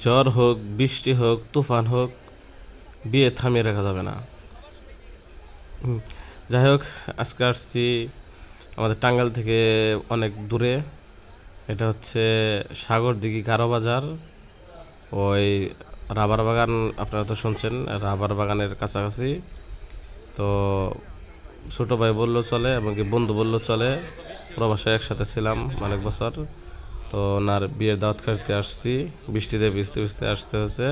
ঝড় হোক, বৃষ্টি হোক, তুফান হোক, বিয়ে থামিয়ে রাখা যাবে না। যাই হোক, আজকে আসছি আমাদের টাঙ্গাইল থেকে অনেক দূরে। এটা হচ্ছে সাগরদিঘি গারো বাজার। ওই রাবার বাগান আপনারা তো শুনছেন, রাবার বাগানের কাছাকাছি। তো ছোটো ভাই বললেও চলে, এমনকি বন্ধু বললেও চলে। প্রবাসে একসাথে ছিলাম অনেক বছর। তো ওনার বিয়ের দাওয়াত খাইতে আসছি, বৃষ্টিতে ভিজতে ভিজতে আসতে হচ্ছে।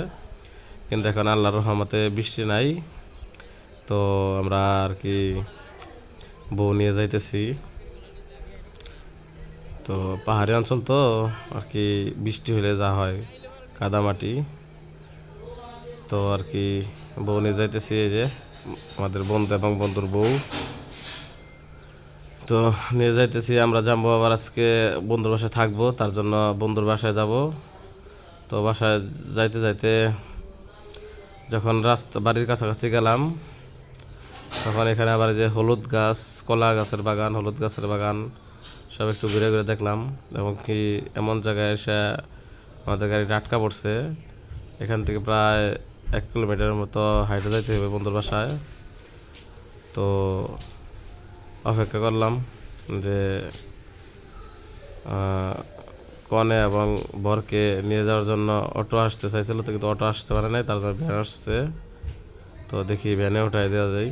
কিন্তু এখন আল্লাহর রহমতে বৃষ্টি নাই। তো আমরা আর কি বউ নিয়ে যাইতেছি। তো পাহাড়ি অঞ্চল তো আর কি, বৃষ্টি হলে যা হয় কাদামাটি। তো আর কি বউ নিয়ে যাইতেছি, এই যে আমাদের বন্ধু এবং বন্ধুর বউ। তো নিয়ে যাইতেছি, আমরা যাবো আবার আজকে বন্ধুর বাসায় থাকবো, তার জন্য বন্ধুর বাসায় যাব। তো বাসায় যাইতে যাইতে যখন রাস্তা বাড়ির কাছাকাছি গেলাম, তখন এখানে আবার যে হলুদ গাছ, কলা গাছের বাগান, হলুদ গাছের বাগান সব একটু ঘুরে ঘুরে দেখলাম। এবং কি এমন জায়গায় এসে আমাদের গাড়িটা আটকা পড়ছে। এখান থেকে প্রায় 1 কিলোমিটারের মতো হাইটে যাইতে হবে বন্ধুর বাসায়। তো অপেক্ষা করলাম যে কনে এবং বরকে নিয়ে যাওয়ার জন্য অটো আসতে চাইছিল, তো কিন্তু অটো আসতে পারে নাই, তার জন্য ভ্যান আসছে। তো দেখি ভ্যানে উঠাই দেওয়া যায়।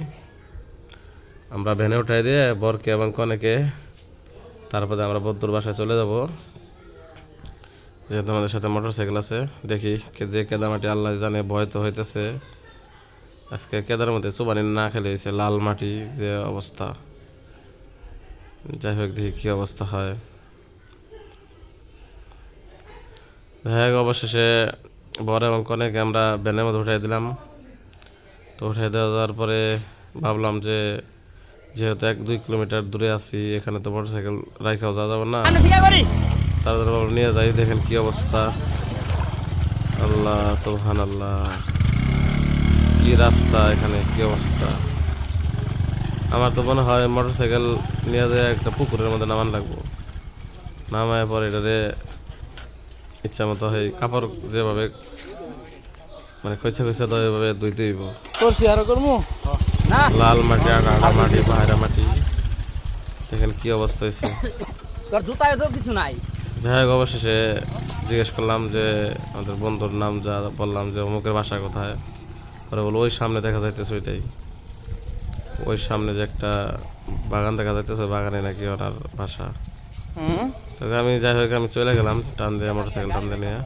আমরা ভ্যানে উঠাই দিয়ে বরকে এবং কনেকে তারপরে আমরা বন্ধুর বাসায় চলে যাব। যেহেতু আমাদের সাথে মোটরসাইকেল আছে, দেখি যে কেদারমাটি আল্লাহ জানে, ভয় তো হইতেছে। আজকে কেদার মধ্যে চুবানি না খেলে হয়েছে, লাল মাটি যে অবস্থা। যাই হোক, দেখি কী অবস্থা হয়। যাই হোক, অবশেষে বর এবং কনেকে আমরা ভ্যানের মধ্যে উঠাই দিলাম। তো উঠাই দেওয়ার পরে ভাবলাম যে যেহেতু 1-2 কিলোমিটার দূরে আছি, এখানে তো মোটরসাইকেল রাইখাও যাওয়া যাবে না, তার জন্য নিয়ে যাই। দেখেন কি অবস্থা, আল্লাহ সুবহান আল্লাহ, কি রাস্তা এখানে, কি অবস্থা। আমার তো মনে হয় মোটরসাইকেল নিয়ে যায় একটা পুকুরের মধ্যে নামান লাগবো, নামায় পরে এটাতে ইচ্ছা মতো হয় কাপড় যেভাবে মানে খৈসা খৈসা দেয় এভাবে ধুইতে হইব। লাল মাটি, আটা মাটি, পাহাড়া মাটি, দেখেন কি অবস্থা হয়েছে। কিছু নাই। যাই হোক, অবশেষে জিজ্ঞেস করলাম যে আমাদের বন্ধুর নাম, যা বললাম যে অমুকের বাসা কোথায়, পরে বললো ওই সামনে দেখা যাইতেছে, ওইটাই ওই সামনে যে একটা বাগান দেখা যাইতেছে, বাগানে নাকি ওনার বাসা। তো আমি যাই হোক, আমি চলে গেলাম টান দিয়ে, মোটরসাইকেল টান দিয়ে নিয়ে।